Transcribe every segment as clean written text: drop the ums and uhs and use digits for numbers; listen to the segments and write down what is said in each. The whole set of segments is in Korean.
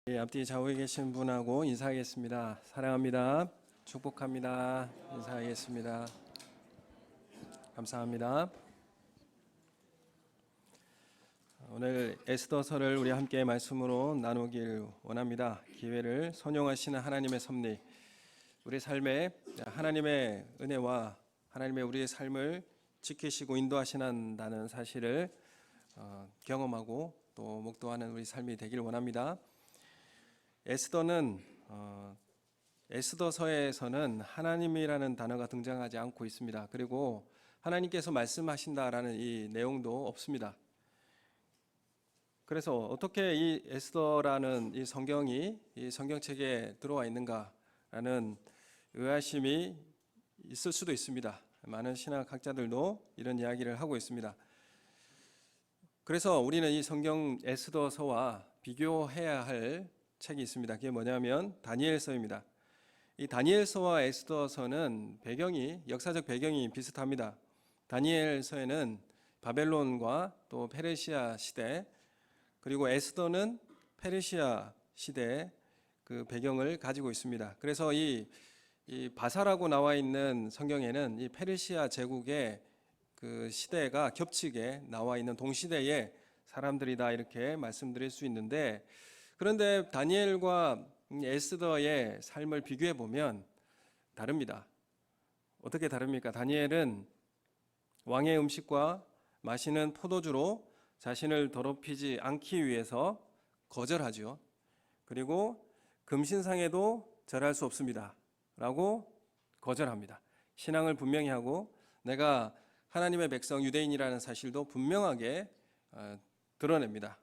앞뒤 좌우에 계신 분하고 인사하겠습니다. 사랑합니다. 축복합니다. 인사하겠습니다. 감사합니다. 오늘 에스더서를 우리 함께 말씀으로 나누길 원합니다. 기회를 선용하시는 하나님의 섭리, 우리 삶에 하나님의 은혜와 하나님의 우리의 삶을 지키시고 인도하시는다는 사실을 경험하고 또 목도하는 우리 삶이 되길 원합니다. 에스더서에서는 하나님이라는 단어가 등장하지 않고 있습니다. 그리고 하나님께서 말씀하신다라는 이 내용도 없습니다. 그래서 어떻게 이 에스더라는 이 성경이 이 성경책에 들어와 있는가라는 의아심이 있을 수도 있습니다. 많은 신학학자들도 이런 이야기를 하고 있습니다. 그래서 우리는 이 성경 에스더서와 비교해야 할 책이 있습니다. 그게 뭐냐면 다니엘서입니다. 이 다니엘서와 에스더서는 역사적 배경이 비슷합니다. 다니엘서에는 바벨론과 또 페르시아 시대, 그리고 에스더는 페르시아 시대의 그 배경을 가지고 있습니다. 그래서 이 바사라고 나와 있는 성경에는 이 페르시아 제국의 그 시대가 겹치게 나와 있는 동시대의 사람들이다 이렇게 말씀드릴 수 있는데, 그런데 다니엘과 에스더의 삶을 비교해 보면 다릅니다. 어떻게 다릅니까? 다니엘은 왕의 음식과 마시는 포도주로 자신을 더럽히지 않기 위해서 거절하죠. 그리고 금신상에도 절할 수 없습니다 라고 거절합니다. 신앙을 분명히 하고 내가 하나님의 백성 유대인이라는 사실도 분명하게 드러냅니다.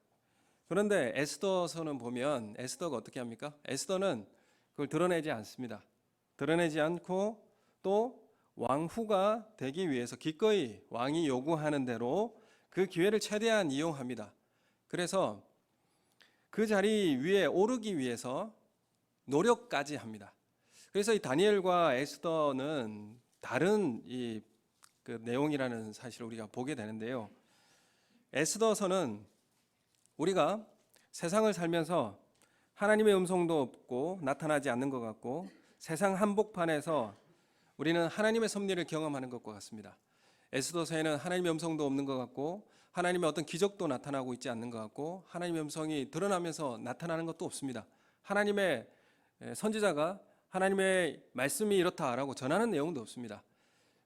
그런데 에스더서는 보면 에스더가 어떻게 합니까? 에스더는 그걸 드러내지 않습니다. 드러내지 않고 또 왕후가 되기 위해서 기꺼이 왕이 요구하는 대로 그 기회를 최대한 이용합니다. 그래서 그 자리 위에 오르기 위해서 노력까지 합니다. 그래서 이 다니엘과 에스더는 다른 그 내용이라는 사실을 우리가 보게 되는데요. 에스더서는 우리가 세상을 살면서 하나님의 음성도 없고 나타나지 않는 것 같고 세상 한복판에서 우리는 하나님의 섭리를 경험하는 것과 같습니다. 에스더서에는 하나님의 음성도 없는 것 같고 하나님의 어떤 기적도 나타나고 있지 않는 것 같고 하나님의 음성이 드러나면서 나타나는 것도 없습니다. 하나님의 선지자가 하나님의 말씀이 이렇다라고 전하는 내용도 없습니다.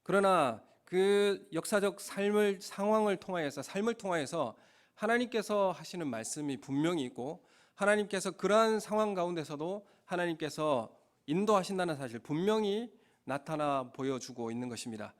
그러나 그 역사적 상황을 통하여서 하나님께서 하시는 말씀이 분명히 있고 하나님께서 그러한 상황 가운데서도 하나님께서 인도하신다는 사실 분명히 나타나 보여주고 있는 것입니다.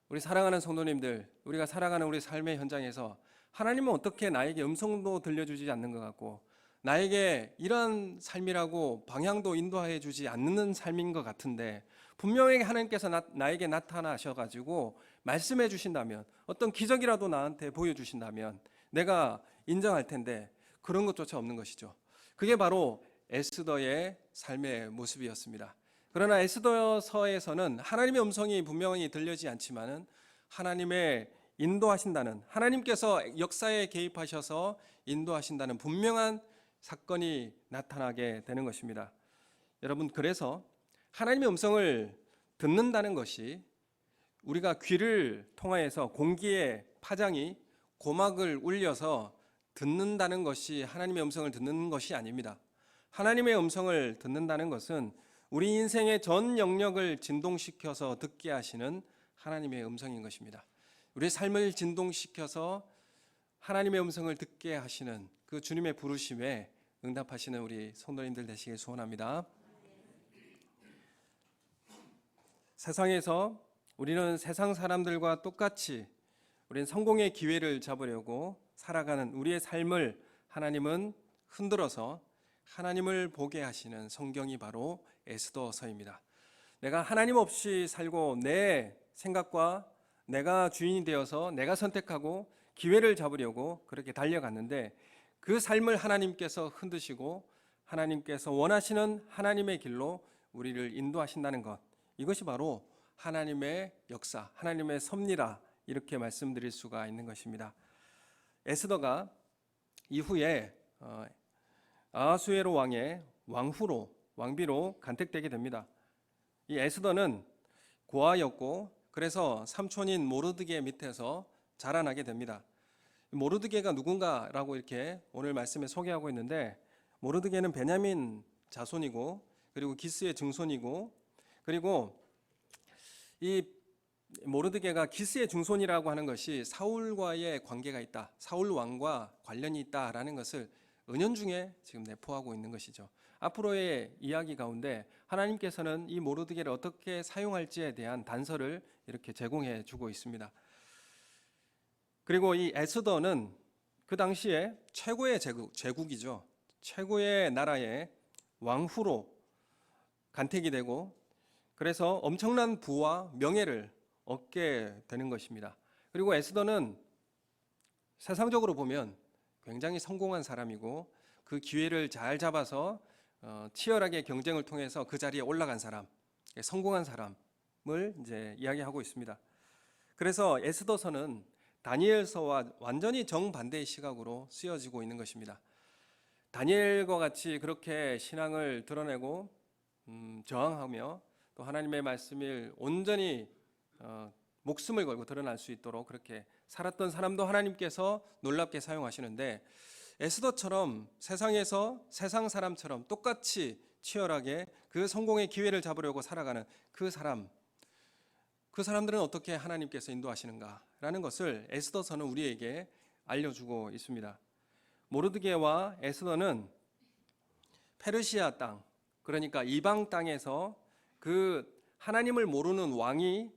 우리 사랑하는 성도님들, 우리가 살아가는 우리 삶의 현장에서 하나님은 어떻게 나에게 음성도 들려주지 않는 것 같고 나에게 이러한 삶이라고 방향도 인도해 주지 않는 삶인 것 같은데 분명히 하나님께서 나에게 나타나셔가지고 말씀해 주신다면 어떤 기적이라도 나한테 보여주신다면 내가 인정할 텐데 그런 것조차 없는 것이죠. 그게 바로 에스더의 삶의 모습이었습니다. 그러나 에스더서에서는 하나님의 음성이 분명히 들리지 않지만은 하나님의 인도하신다는, 하나님께서 역사에 개입하셔서 인도하신다는 분명한 사건이 나타나게 되는 것입니다. 여러분, 그래서 하나님의 음성을 듣는다는 것이 우리가 귀를 통하여서 공기의 파장이 고막을 울려서 듣는다는 것이 하나님의 음성을 듣는 것이 아닙니다. 하나님의 음성을 듣는다는 것은 우리 인생의 전 영역을 진동시켜서 듣게 하시는 하나님의 음성인 것입니다. 우리의 삶을 진동시켜서 하나님의 음성을 듣게 하시는 그 주님의 부르심에 응답하시는 우리 성도님들 되시길 소원합니다. 세상에서 우리는 세상 사람들과 똑같이 우리는 성공의 기회를 잡으려고 살아가는 우리의 삶을 하나님은 흔들어서 하나님을 보게 하시는 성경이 바로 에스더서입니다. 내가 하나님 없이 살고 내 생각과 내가 주인이 되어서 내가 선택하고 기회를 잡으려고 그렇게 달려갔는데 그 삶을 하나님께서 흔드시고 하나님께서 원하시는 하나님의 길로 우리를 인도하신다는 것, 이것이 바로 하나님의 역사, 하나님의 섭리라 이렇게 말씀드릴 수가 있는 것입니다. 에스더가 이후에 아하수에로 왕의 왕비로 간택되게 됩니다. 이 에스더는 고아였고 그래서 삼촌인 모르드게 밑에서 자라나게 됩니다. 모르드게가 누군가라고 이렇게 오늘 말씀에 소개하고 있는데, 모르드게는 베냐민 자손이고 그리고 기스의 증손이고, 그리고 이 모르드게가 기스의 증손이라고 하는 것이 사울과의 관계가 있다, 사울 왕과 관련이 있다라는 것을 은연중에 지금 내포하고 있는 것이죠. 앞으로의 이야기 가운데 하나님께서는 이 모르드게를 어떻게 사용할지에 대한 단서를 이렇게 제공해 주고 있습니다. 그리고 이 에스더는 그 당시에 최고의 제국이죠. 최고의 나라의 왕후로 간택이 되고 그래서 엄청난 부와 명예를 얻게 되는 것입니다. 그리고 에스더는 세상적으로 보면 굉장히 성공한 사람이고 그 기회를 잘 잡아서 치열하게 경쟁을 통해서 그 자리에 올라간 사람, 성공한 사람을 이제 이야기하고 있습니다. 그래서 에스더서는 다니엘서와 완전히 정반대의 시각으로 쓰여지고 있는 것입니다. 다니엘과 같이 그렇게 신앙을 드러내고 저항하며 또 하나님의 말씀을 온전히 목숨을 걸고 드러날 수 있도록 그렇게 살았던 사람도 하나님께서 놀랍게 사용하시는데, 에스더처럼 세상에서 세상 사람처럼 똑같이 치열하게 그 성공의 기회를 잡으려고 살아가는 그 사람들은 어떻게 하나님께서 인도하시는가라는 것을 에스더서는 우리에게 알려주고 있습니다. 모르드게와 에스더는 페르시아 땅, 그러니까 이방 땅에서 그 하나님을 모르는 왕이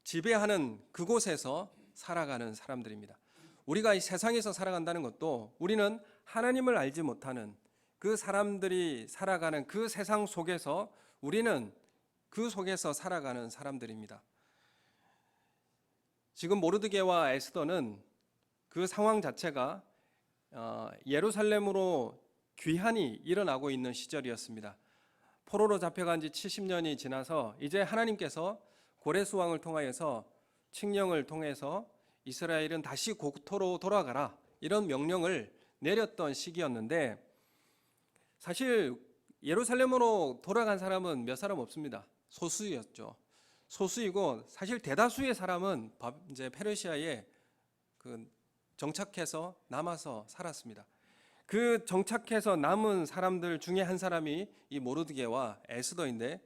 지배하는 그곳에서 살아가는 사람들입니다. 우리가 이 세상에서 살아간다는 것도 우리는 하나님을 알지 못하는 그 사람들이 살아가는 그 세상 속에서 우리는 그 속에서 살아가는 사람들입니다. 지금 모르드게와 에스더는 그 상황 자체가 예루살렘으로 귀환이 일어나고 있는 시절이었습니다. 포로로 잡혀간 지 70년이 지나서 이제 하나님께서 고레스 왕을 통하여서 칙령을 통해서 이스라엘은 다시 고토로 돌아가라, 이런 명령을 내렸던 시기였는데, 사실 예루살렘으로 돌아간 사람은 몇 사람 없습니다. 소수였죠. 소수이고 사실 대다수의 사람은 이제 페르시아에 정착해서 남아서 살았습니다. 그 정착해서 남은 사람들 중에 한 사람이 이 모르드게와 에스더인데,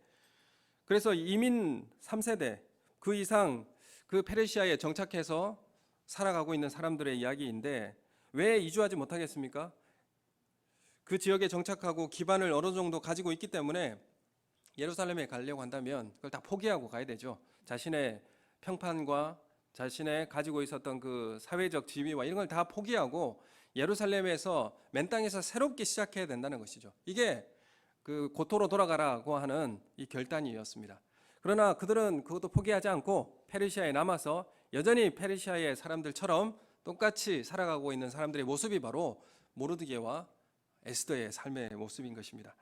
그래서 이민 3세대 그 이상 그 페르시아에 정착해서 살아가고 있는 사람들의 이야기인데, 왜 이주하지 못하겠습니까? 그 지역에 정착하고 기반을 어느 정도 가지고 있기 때문에 예루살렘에 가려고 한다면 그걸 다 포기하고 가야 되죠. 자신의 평판과 자신의 가지고 있었던 그 사회적 지위와 이런 걸 다 포기하고 예루살렘에서 맨 땅에서 새롭게 시작해야 된다는 것이죠. 이게 그 고토로 돌아가라고 하는 이 결단이었습니다. 그러나 그들은 그것도 포기하지 않고 페르시아에 남아서 여전히 페르시아의 사람들처럼 똑같이 살아가고 있는 사람들의 모습이 바로 모르드게와 에스더의 삶의 모습인 것입니다.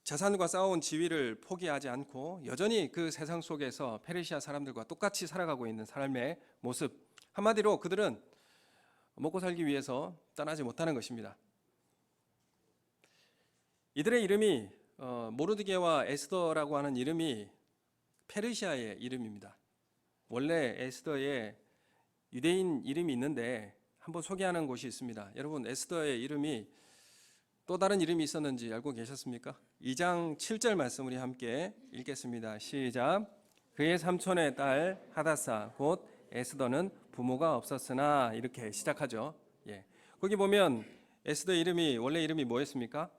재산과 쌓아온 지위를 포기하지 않고 여전히 그 세상 속에서 페르시아 사람들과 똑같이 살아가고 있는 삶의 모습, 한마디로 그들은 먹고 살기 위해서 떠나지 못하는 것입니다. 이들의 이름이 모르드게와 에스더라고 하는 이름이 페르시아의 이름입니다. 원래 에스더의 유대인 이름이 있는데 한번 소개하는 곳이 있습니다. 여러분, 에스더의 이름이 또 다른 이름이 있었는지 알고 계셨습니까? 2장 7절 말씀 우리 함께 읽겠습니다. 시작. 그의 삼촌의 딸 하다사 곧 에스더는 부모가 없었으나, 이렇게 시작하죠. 거기 보면 에스더의 이름이 원래 이름이 뭐였습니까?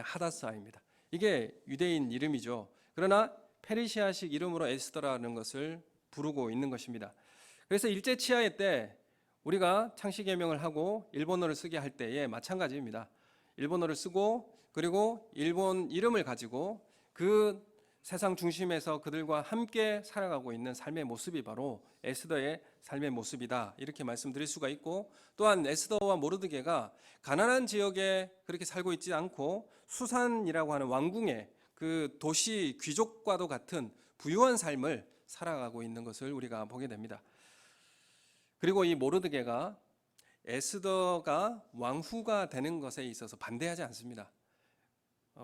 하다사입니다. 이게 유대인 이름이죠. 그러나 페르시아식 이름으로 에스더라는 것을 부르고 있는 것입니다. 그래서 일제 치하의 때 우리가 창씨개명을 하고 일본어를 쓰게 할 때에 마찬가지입니다. 일본어를 쓰고 그리고 일본 이름을 가지고 그 세상 중심에서 그들과 함께 살아가고 있는 삶의 모습이 바로 에스더의 삶의 모습이다, 이렇게 말씀드릴 수가 있고, 또한 에스더와 모르드게가 가난한 지역에 그렇게 살고 있지 않고 수산이라고 하는 왕궁의 그 도시 귀족과도 같은 부유한 삶을 살아가고 있는 것을 우리가 보게 됩니다. 그리고 이 모르드게가 에스더가 왕후가 되는 것에 있어서 반대하지 않습니다.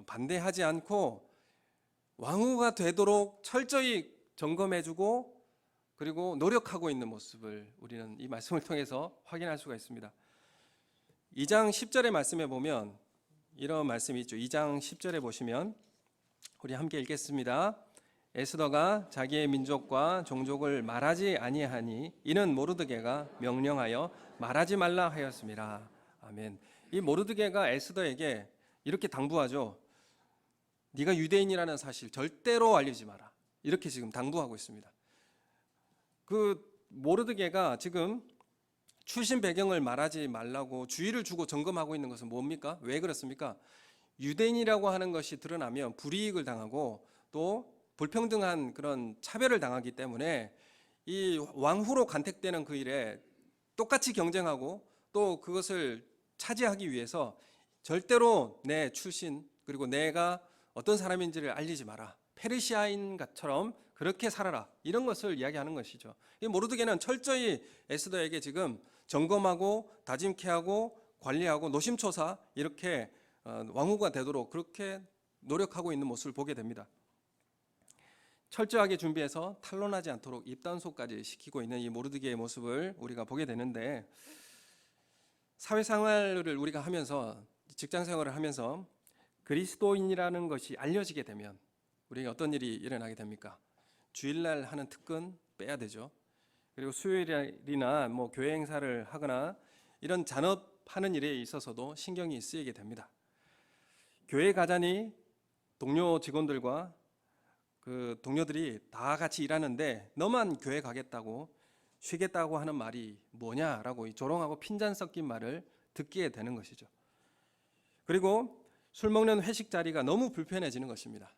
반대하지 않고 왕후가 되도록 철저히 점검해주고 그리고 노력하고 있는 모습을 우리는 이 말씀을 통해서 확인할 수가 있습니다. 2장 10절의 말씀에 보면 이런 말씀이 있죠. 2장 10절에 보시면 우리 함께 읽겠습니다. 에스더가 자기의 민족과 종족을 말하지 아니하니 이는 모르드게가 명령하여 말하지 말라 하였습니다. 아멘. 이 모르드게가 에스더에게 이렇게 당부하죠. 네가 유대인이라는 사실 절대로 알리지 마라. 이렇게 지금 당부하고 있습니다. 그 모르드게가 지금 출신 배경을 말하지 말라고 주의를 주고 점검하고 있는 것은 뭡니까? 왜 그렇습니까? 유대인이라고 하는 것이 드러나면 불이익을 당하고 또 불평등한 그런 차별을 당하기 때문에 이 왕후로 간택되는 그 일에 똑같이 경쟁하고 또 그것을 차지하기 위해서 절대로 내 출신 그리고 내가 어떤 사람인지를 알리지 마라. 페르시아인처럼 그렇게 살아라. 이런 것을 이야기하는 것이죠. 이 모르드게는 철저히 에스더에게 지금 점검하고 다짐케 하고 관리하고 노심초사 이렇게 왕후가 되도록 그렇게 노력하고 있는 모습을 보게 됩니다. 철저하게 준비해서 탄론하지 않도록 입단속까지 시키고 있는 이 모르드게의 모습을 우리가 보게 되는데, 사회생활을 우리가 하면서 직장생활을 하면서 그리스도인이라는 것이 알려지게 되면 우리가 어떤 일이 일어나게 됩니까? 주일날 하는 특근 빼야 되죠. 그리고 수요일이나 뭐 교회 행사를 하거나 이런 잔업하는 일에 있어서도 신경이 쓰이게 됩니다. 교회 가자니 동료 직원들과 그 동료들이 다 같이 일하는데 너만 교회 가겠다고 쉬겠다고 하는 말이 뭐냐라고 조롱하고 핀잔 섞인 말을 듣게 되는 것이죠. 그리고 술 먹는 회식 자리가 너무 불편해지는 것입니다.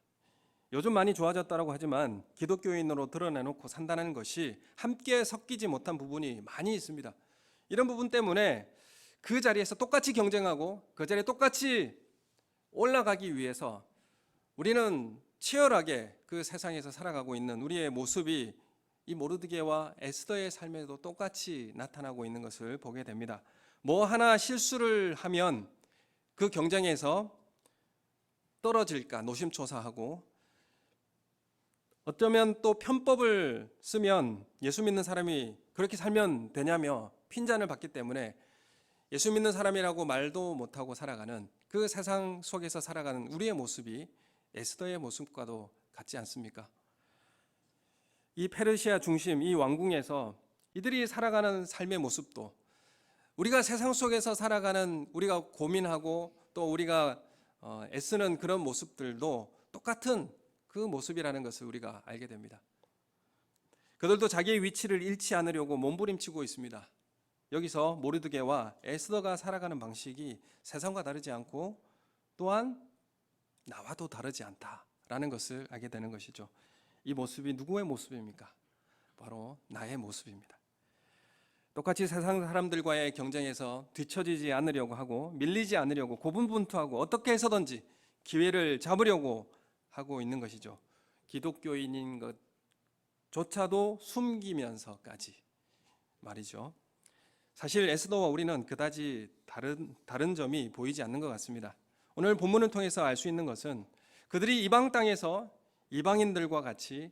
요즘 많이 좋아졌다고 하지만 기독교인으로 드러내놓고 산다는 것이 함께 섞이지 못한 부분이 많이 있습니다. 이런 부분 때문에 그 자리에서 똑같이 경쟁하고 그 자리에 똑같이 올라가기 위해서 우리는 치열하게 그 세상에서 살아가고 있는 우리의 모습이 이 모르드게와 에스더의 삶에도 똑같이 나타나고 있는 것을 보게 됩니다. 뭐 하나 실수를 하면 그 경쟁에서 떨어질까 노심초사하고, 어쩌면 또 편법을 쓰면 예수 믿는 사람이 그렇게 살면 되냐며 핀잔을 받기 때문에 예수 믿는 사람이라고 말도 못하고 살아가는 그 세상 속에서 살아가는 우리의 모습이 에스더의 모습과도 같지 않습니까? 이 페르시아 중심 이 왕궁에서 이들이 살아가는 삶의 모습도 우리가 세상 속에서 살아가는 우리가 고민하고 또 우리가 애쓰는 그런 모습들도 똑같은 그 모습이라는 것을 우리가 알게 됩니다. 그들도 자기의 위치를 잃지 않으려고 몸부림치고 있습니다. 여기서 모르드게와 에스더가 살아가는 방식이 세상과 다르지 않고 또한 나와도 다르지 않다라는 것을 알게 되는 것이죠. 이 모습이 누구의 모습입니까? 바로 나의 모습입니다. 똑같이 세상 사람들과의 경쟁에서 뒤처지지 않으려고 하고 밀리지 않으려고 고분분투하고 어떻게 해서든지 기회를 잡으려고 하고 있는 것이죠. 기독교인인 것조차도 숨기면서까지 말이죠. 사실 에스더와 우리는 그다지 다른 점이 보이지 않는 것 같습니다. 오늘 본문을 통해서 알 수 있는 것은 그들이 이방 땅에서 이방인들과 같이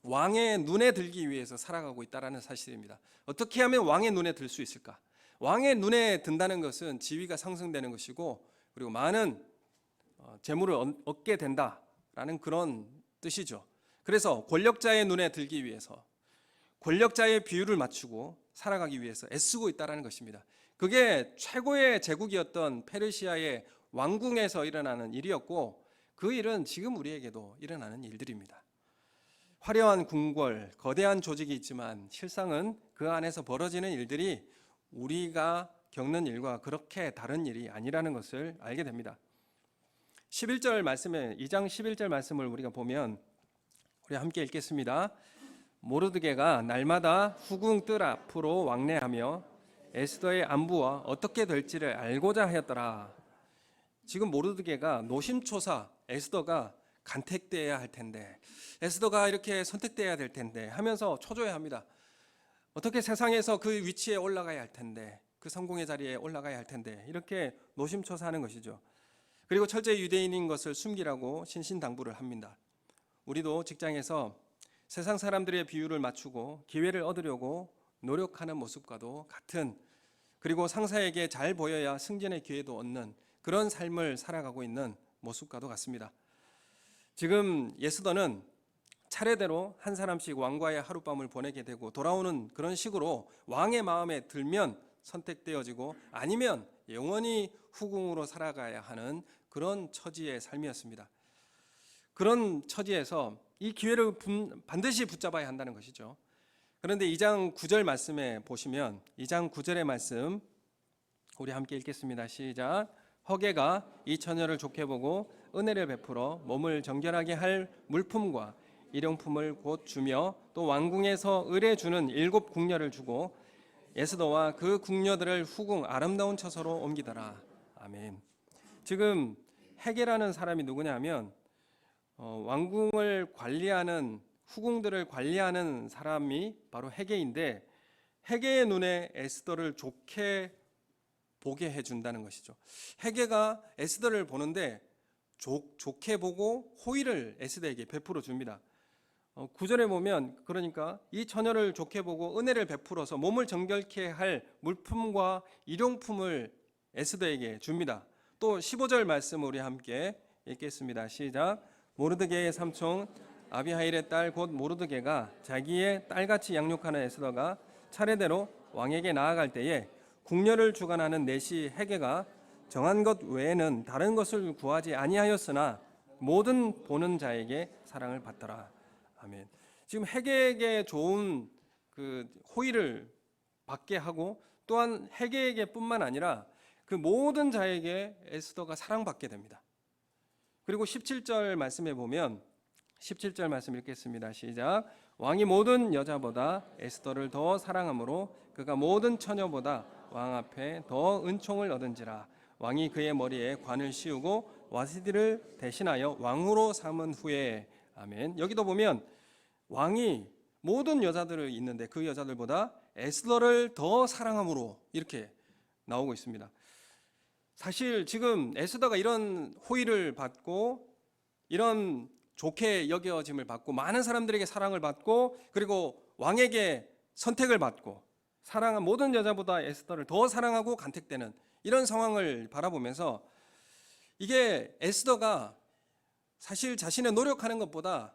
왕의 눈에 들기 위해서 살아가고 있다는 사실입니다. 어떻게 하면 왕의 눈에 들 수 있을까? 왕의 눈에 든다는 것은 지위가 상승되는 것이고 그리고 많은 재물을 얻게 된다라는 그런 뜻이죠. 그래서 권력자의 눈에 들기 위해서 권력자의 비율을 맞추고 살아가기 위해서 애쓰고 있다는 것입니다. 그게 최고의 제국이었던 페르시아의 왕궁에서 일어나는 일이었고 그 일은 지금 우리에게도 일어나는 일들입니다. 화려한 궁궐, 거대한 조직이 있지만 실상은 그 안에서 벌어지는 일들이 우리가 겪는 일과 그렇게 다른 일이 아니라는 것을 알게 됩니다. 11절 말씀에 2장 11절 말씀을 우리가 보면 우리 함께 읽겠습니다. 모르드게가 날마다 후궁 뜰 앞으로 왕래하며 에스더의 안부와 어떻게 될지를 알고자 하였더라. 지금 모르드게가 노심초사 에스더가 간택되어야 할 텐데 에스더가 이렇게 선택되어야 될 텐데 하면서 초조해합니다. 어떻게 세상에서 그 위치에 올라가야 할 텐데 그 성공의 자리에 올라가야 할 텐데 이렇게 노심초사하는 것이죠. 그리고 철저히 유대인인 것을 숨기라고 신신당부를 합니다. 우리도 직장에서 세상 사람들의 비율을 맞추고 기회를 얻으려고 노력하는 모습과도 같은, 그리고 상사에게 잘 보여야 승진의 기회도 얻는 그런 삶을 살아가고 있는 모습과도 같습니다. 지금 에스더는 차례대로 한 사람씩 왕과의 하룻밤을 보내게 되고 돌아오는 그런 식으로 왕의 마음에 들면 선택되어지고 아니면 영원히 후궁으로 살아가야 하는 그런 처지의 삶이었습니다. 그런 처지에서 이 기회를 반드시 붙잡아야 한다는 것이죠. 그런데 2장 9절 말씀에 보시면 2장 9절의 말씀 우리 함께 읽겠습니다. 시작. 허게가 이 처녀를 좋게 보고 은혜를 베풀어 몸을 정결하게 할 물품과 일용품을 곧 주며 또 왕궁에서 의뢰 주는 7 궁녀를 주고 에스더와 그 궁녀들을 후궁 아름다운 처소로 옮기더라. 아멘. 지금 헤게라는 사람이 누구냐면 왕궁을 관리하는, 후궁들을 관리하는 사람이 바로 헤게인데, 헤게의 눈에 에스더를 좋게 보게 해준다는 것이죠. 헤게가 에스더를 보는데 좋게 보고 호의를 에스더에게 베풀어 줍니다. 9절에 보면 그러니까 이 처녀를 좋게 보고 은혜를 베풀어서 몸을 정결케 할 물품과 일용품을 에스더에게 줍니다. 또 15절 말씀 우리 함께 읽겠습니다. 시작. 모르드게의 삼촌 아비하일의 딸 곧 모르드게가 자기의 딸같이 양육하는 에스더가 차례대로 왕에게 나아갈 때에 궁녀를 주관하는 내시 헤게가 정한 것 외에는 다른 것을 구하지 아니하였으나 모든 보는 자에게 사랑을 받더라. 아멘. 지금 헤게에게 좋은 그 호의를 받게 하고 또한 헤게에게뿐만 아니라 그 모든 자에게 에스더가 사랑받게 됩니다. 그리고 17절 말씀에 보면 17절 말씀 읽겠습니다. 시작. 왕이 모든 여자보다 에스더를 더 사랑하므로 그가 모든 처녀보다 왕 앞에 더 은총을 얻은지라. 왕이 그의 머리에 관을 씌우고 와시디를 대신하여 왕으로 삼은 후에. 아멘. 여기도 보면 왕이 모든 여자들을 있는데 그 여자들보다 에스더를 더 사랑함으로 이렇게 나오고 있습니다. 사실 지금 에스더가 이런 호의를 받고 이런 좋게 여겨짐을 받고 많은 사람들에게 사랑을 받고 그리고 왕에게 선택을 받고 사랑한 모든 여자보다 에스더를 더 사랑하고 간택되는 이런 상황을 바라보면서 이게 에스더가 사실 자신의 노력하는 것보다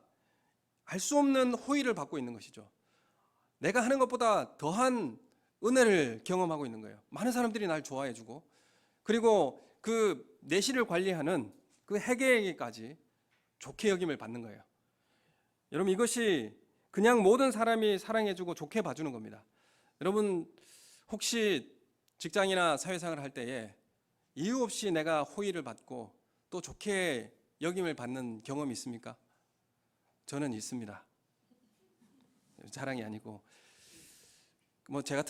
알 수 없는 호의를 받고 있는 것이죠. 내가 하는 것보다 더한 은혜를 경험하고 있는 거예요. 많은 사람들이 날 좋아해주고 그리고 그 내실을 관리하는 그 헤게에게까지 좋게 여김을 받는 거예요. 여러분 이것이 그냥 모든 사람이 사랑해주고 좋게 봐주는 겁니다. 여러분 혹시 직장이나 사회생활을 할 때에 이유 없이 내가 호의를 받고 또 좋게 여김을 받는 경험이 있습니까? 저는 있습니다. 자랑이 아니고 뭐 제가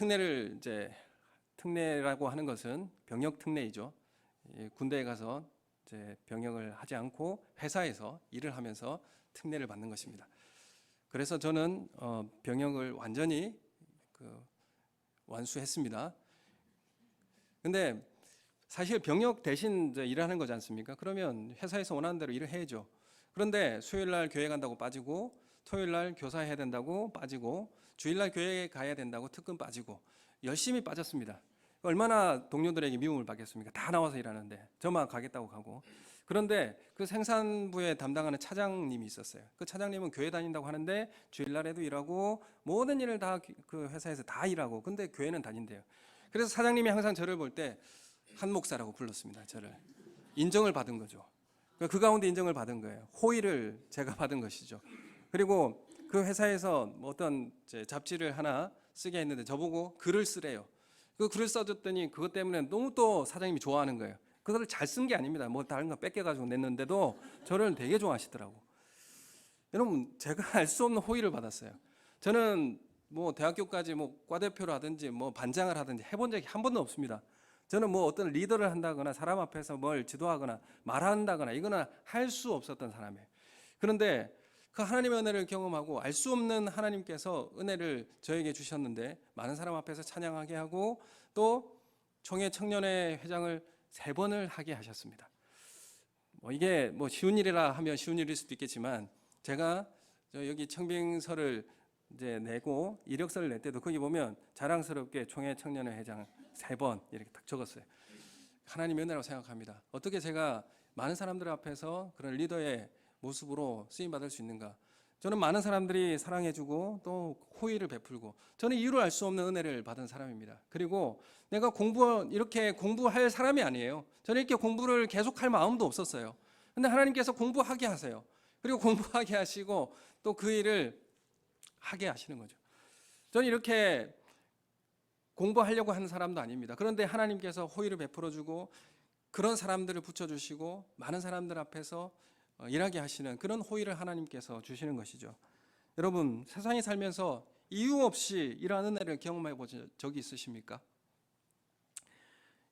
특례라고 하는 것은 병역 특례이죠. 군대에 가서 이제 병역을 하지 않고 회사에서 일을 하면서 특례를 받는 것입니다. 그래서 저는 병역을 완전히 완수했습니다. 근데 사실 병역 대신 이제 일을 하는 거지 않습니까? 그러면 회사에서 원하는 대로 일을 해야죠. 그런데 수요일 날 교회 간다고 빠지고 토요일 날 교사해야 된다고 빠지고 주일 날 교회 가야 된다고 특근 빠지고 열심히 빠졌습니다. 얼마나 동료들에게 미움을 받겠습니까? 다 나와서 일하는데 저만 가겠다고 가고. 그런데 그 생산부에 담당하는 차장님이 있었어요. 그 차장님은 교회 다닌다고 하는데 주일날에도 일하고 모든 일을 다 그 회사에서 다 일하고 근데 교회는 다닌대요. 그래서 사장님이 항상 저를 볼 때 한 목사라고 불렀습니다. 저를 인정을 받은 거죠. 그 가운데 인정을 받은 거예요. 호의를 제가 받은 것이죠. 그리고 그 회사에서 어떤 잡지를 하나 쓰게 했는데 저보고 글을 쓰래요. 그 글을 써줬더니 그것 때문에 너무 또 사장님이 좋아하는 거예요. 그거를 잘 쓴 게 아닙니다. 뭐 다른 거 뺏겨가지고 냈는데도 저를 되게 좋아하시더라고. 여러분 제가 알 수 없는 호의를 받았어요. 저는 뭐 대학교까지 뭐 과대표를 하든지 뭐 반장을 하든지 해본 적이 한 번도 없습니다. 저는 뭐 어떤 리더를 한다거나 사람 앞에서 뭘 지도하거나 말한다거나 이거는 할 수 없었던 사람이에요. 그런데 그 하나님의 은혜를 경험하고 알 수 없는 하나님께서 은혜를 저에게 주셨는데 많은 사람 앞에서 찬양하게 하고 또 총회 청년회 회장을 3번을 하게 하셨습니다. 이게 쉬운 일이라 하면 쉬운 일일 수도 있겠지만, 제가 여기 청빙서를 이제 내고 이력서를 낼 때도 거기 보면 자랑스럽게 총회 청년회 회장 3번 이렇게 딱 적었어요. 하나님의 은혜라고 생각합니다. 어떻게 제가 많은 사람들 앞에서 그런 리더의 모습으로 쓰임 받을 수 있는가? 저는 많은 사람들이 사랑해주고 또 호의를 베풀고, 저는 이유를 알 수 없는 은혜를 받은 사람입니다. 그리고 내가 이렇게 공부할 사람이 아니에요. 저는 이렇게 공부를 계속할 마음도 없었어요. 근데 하나님께서 공부하게 하세요. 그리고 공부하게 하시고 또 그 일을 하게 하시는 거죠. 저는 이렇게 공부하려고 하는 사람도 아닙니다. 그런데 하나님께서 호의를 베풀어주고 그런 사람들을 붙여주시고 많은 사람들 앞에서 일하게 하시는 그런 호의를 하나님께서 주시는 것이죠. 여러분, 세상에 살면서 이유 없이 이러한 은혜를 경험해 보신 적이 있으십니까?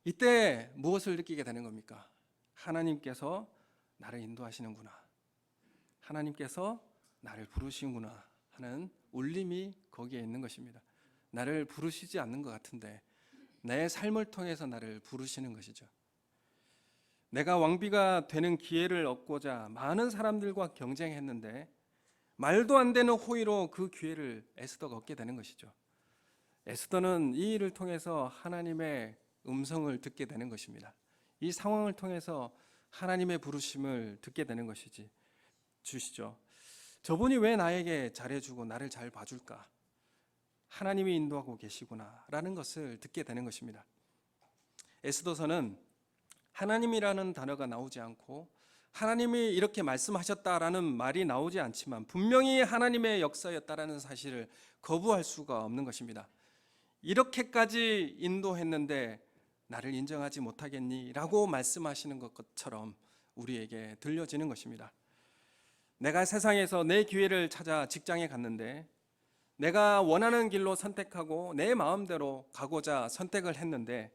이때 무엇을 느끼게 되는 겁니까? 하나님께서 나를 인도하시는구나, 하나님께서 나를 부르시는구나 하는 울림이 거기에 있는 것입니다. 나를 부르시지 않는 것 같은데 내 삶을 통해서 나를 부르시는 것이죠. 내가 왕비가 되는 기회를 얻고자 많은 사람들과 경쟁했는데 말도 안 되는 호의로 그 기회를 에스더가 얻게 되는 것이죠. 에스더는 이 일을 통해서 하나님의 음성을 듣게 되는 것입니다. 이 상황을 통해서 하나님의 부르심을 듣게 되는 주시죠. 저분이 왜 나에게 잘해주고 나를 잘 봐줄까? 하나님이 인도하고 계시구나 라는 것을 듣게 되는 것입니다. 에스더서는 하나님이라는 단어가 나오지 않고 하나님이 이렇게 말씀하셨다라는 말이 나오지 않지만 분명히 하나님의 역사였다라는 사실을 거부할 수가 없는 것입니다. 이렇게까지 인도했는데 나를 인정하지 못하겠니? 라고 말씀하시는 것처럼 우리에게 들려지는 것입니다. 내가 세상에서 내 기회를 찾아 직장에 갔는데 내가 원하는 길로 선택하고 내 마음대로 가고자 선택을 했는데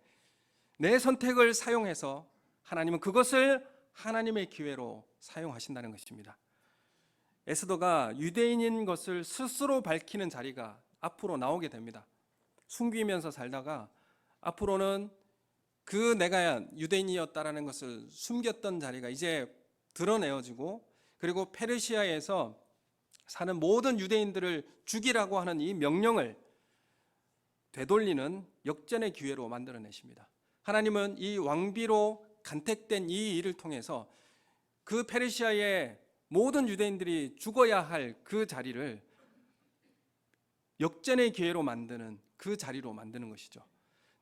내 선택을 사용해서 하나님은 그것을 하나님의 기회로 사용하신다는 것입니다. 에스더가 유대인인 것을 스스로 밝히는 자리가 앞으로 나오게 됩니다. 숨기면서 살다가 앞으로는 내가 유대인이었다라는 것을 숨겼던 자리가 이제 드러내어지고, 그리고 페르시아에서 사는 모든 유대인들을 죽이라고 하는 이 명령을 되돌리는 역전의 기회로 만들어내십니다. 하나님은 이 왕비로 간택된 이 일을 통해서 그 페르시아의 모든 유대인들이 죽어야 할 그 자리를 역전의 기회로 만드는 그 자리로 만드는 것이죠.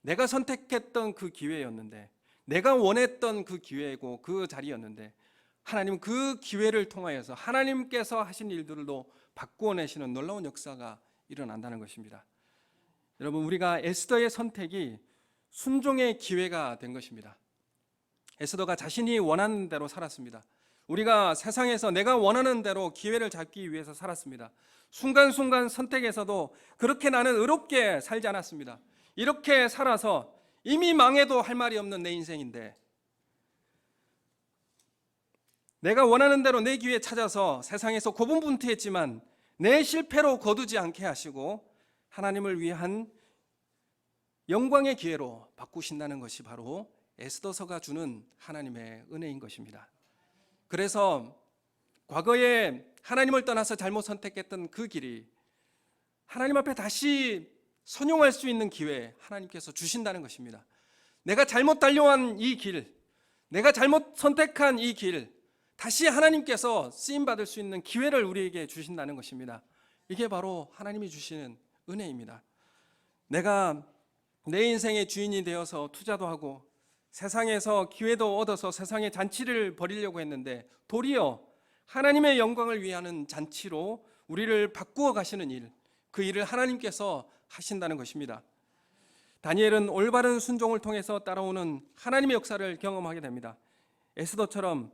내가 선택했던 그 기회였는데, 내가 원했던 그 기회고 그 자리였는데 하나님은 그 기회를 통하여서 하나님께서 하신 일들도 바꾸어내시는 놀라운 역사가 일어난다는 것입니다. 여러분, 우리가 에스더의 선택이 순종의 기회가 된 것입니다. 에스더가 자신이 원하는 대로 살았습니다. 우리가 세상에서 내가 원하는 대로 기회를 잡기 위해서 살았습니다. 순간순간 선택에서도 그렇게 나는 의롭게 살지 않았습니다. 이렇게 살아서 이미 망해도 할 말이 없는 내 인생인데 내가 원하는 대로 내 기회 찾아서 세상에서 고분분투했지만 내 실패로 거두지 않게 하시고 하나님을 위한 영광의 기회로 바꾸신다는 것이 바로 에스더서가 주는 하나님의 은혜인 것입니다. 그래서 과거에 하나님을 떠나서 잘못 선택했던 그 길이 하나님 앞에 다시 선용할 수 있는 기회 하나님께서 주신다는 것입니다. 내가 잘못 달려온 이 길, 내가 잘못 선택한 이 길, 다시 하나님께서 쓰임받을 수 있는 기회를 우리에게 주신다는 것입니다. 이게 바로 하나님이 주시는 은혜입니다. 내가 내 인생의 주인이 되어서 투자도 하고 세상에서 기회도 얻어서 세상의 잔치를 벌이려고 했는데 도리어 하나님의 영광을 위하는 잔치로 우리를 바꾸어 가시는 일, 그 일을 하나님께서 하신다는 것입니다. 다니엘은 올바른 순종을 통해서 따라오는 하나님의 역사를 경험하게 됩니다. 에스더처럼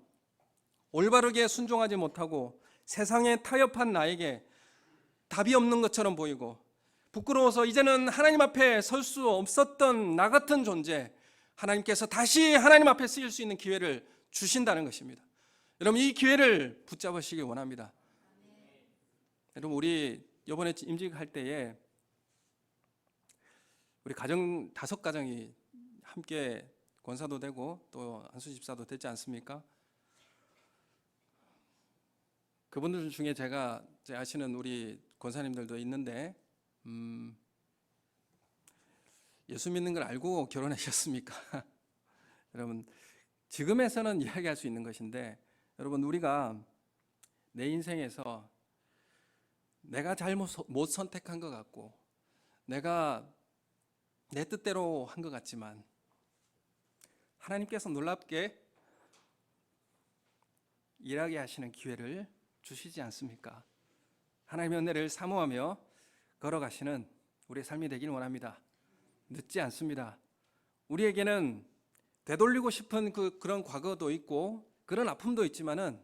올바르게 순종하지 못하고 세상에 타협한 나에게 답이 없는 것처럼 보이고 부끄러워서 이제는 하나님 앞에 설 수 없었던 나 같은 존재, 하나님께서 다시 하나님 앞에 쓰일 수 있는 기회를 주신다는 것입니다. 여러분, 이 기회를 붙잡으시길 원합니다. 여러분, 우리 이번에 임직할 때에 우리 가정 5가정이 함께 권사도 되고 또 한수 집사도 됐지 않습니까? 그분들 중에 제가 아시는 우리 권사님들도 있는데 예수 믿는 걸 알고 결혼하셨습니까? 여러분, 지금에서는 이야기할 수 있는 것인데, 여러분, 우리가 내 인생에서 내가 잘못 선택한 것 같고 내가 내 뜻대로 한 것 같지만 하나님께서 놀랍게 일하게 하시는 기회를 주시지 않습니까? 하나님의 은혜를 사모하며 걸어가시는 우리의 삶이 되길 원합니다. 늦지 않습니다. 우리에게는 되돌리고 싶은 그런 과거도 있고 그런 아픔도 있지만은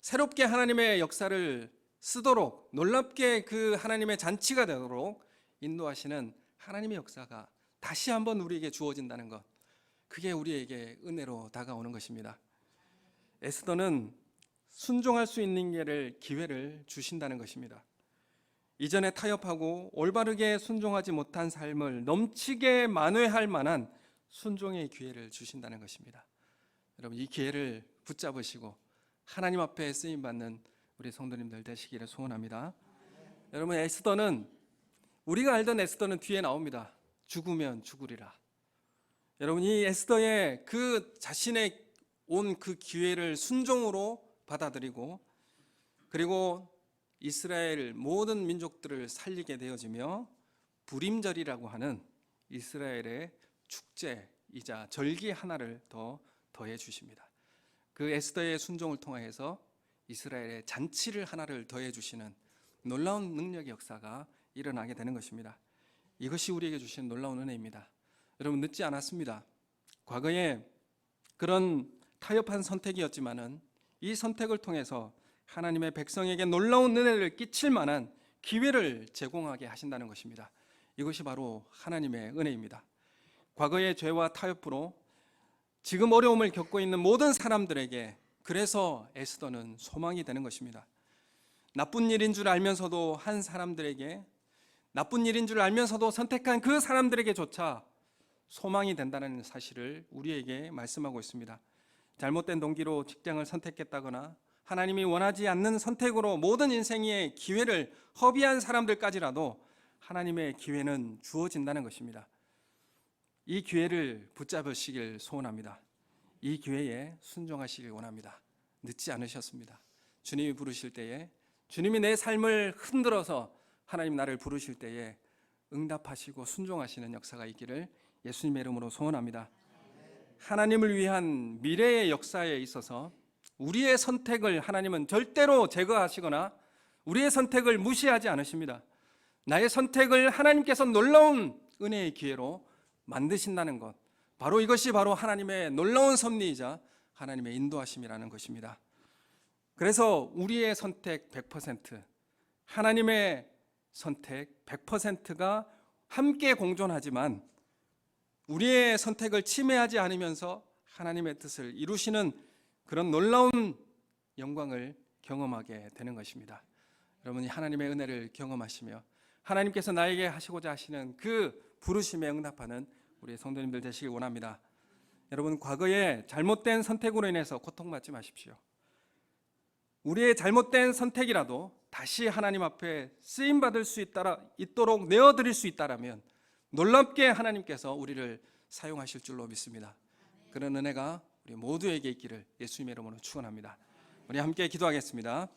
새롭게 하나님의 역사를 쓰도록 놀랍게 그 하나님의 잔치가 되도록 인도하시는 하나님의 역사가 다시 한번 우리에게 주어진다는 것, 그게 우리에게 은혜로 다가오는 것입니다. 에스더는 순종할 수 있는 기회를 주신다는 것입니다. 이전에 타협하고 올바르게 순종하지 못한 삶을 넘치게 만회할 만한 순종의 기회를 주신다는 것입니다. 여러분, 이 기회를 붙잡으시고 하나님 앞에 쓰임받는 우리 성도님들 되시기를 소원합니다. 여러분, 에스더는, 우리가 알던 에스더는 뒤에 나옵니다. 죽으면 죽으리라. 여러분, 이 에스더의 그 자신의 온 그 기회를 순종으로 받아들이고, 그리고 이스라엘 모든 민족들을 살리게 되어지며 부림절이라고 하는 이스라엘의 축제이자 절기 하나를 더 더해 주십니다. 그 에스더의 순종을 통해서 이스라엘의 잔치를 하나를 더해 주시는 놀라운 능력의 역사가 일어나게 되는 것입니다. 이것이 우리에게 주신 놀라운 은혜입니다. 여러분, 늦지 않았습니다. 과거에 그런 타협한 선택이었지만은 이 선택을 통해서 하나님의 백성에게 놀라운 은혜를 끼칠 만한 기회를 제공하게 하신다는 것입니다. 이것이 바로 하나님의 은혜입니다. 과거의 죄와 타협으로 지금 어려움을 겪고 있는 모든 사람들에게, 그래서 에스더는 소망이 되는 것입니다. 나쁜 일인 줄 알면서도 한 사람들에게, 나쁜 일인 줄 알면서도 선택한 그 사람들에게조차 소망이 된다는 사실을 우리에게 말씀하고 있습니다. 잘못된 동기로 직장을 선택했다거나 하나님이 원하지 않는 선택으로 모든 인생의 기회를 허비한 사람들까지라도 하나님의 기회는 주어진다는 것입니다. 이 기회를 붙잡으시길 소원합니다. 이 기회에 순종하시길 원합니다. 늦지 않으셨습니다. 주님이 부르실 때에, 주님이 내 삶을 흔들어서 하나님 나를 부르실 때에 응답하시고 순종하시는 역사가 있기를 예수님의 이름으로 소원합니다. 하나님을 위한 미래의 역사에 있어서 우리의 선택을 하나님은 절대로 제거하시거나 우리의 선택을 무시하지 않으십니다. 나의 선택을 하나님께서 놀라운 은혜의 기회로 만드신다는 것, 바로 이것이 바로 하나님의 놀라운 섭리이자 하나님의 인도하심이라는 것입니다. 그래서 우리의 선택 100%, 하나님의 선택 100%가 함께 공존하지만 우리의 선택을 침해하지 않으면서 하나님의 뜻을 이루시는 그런 놀라운 영광을 경험하게 되는 것입니다. 여러분이 하나님의 은혜를 경험하시며 하나님께서 나에게 하시고자 하시는 그 부르심에 응답하는 우리 성도님들 되시길 원합니다. 여러분, 과거에 잘못된 선택으로 인해서 고통받지 마십시오. 우리의 잘못된 선택이라도 다시 하나님 앞에 쓰임받을 수 있도록 내어드릴 수 있다라면 놀랍게 하나님께서 우리를 사용하실 줄로 믿습니다. 그런 은혜가 우리 모두에게 있기를 예수님의 이름으로 축원합니다. 우리 함께 기도하겠습니다.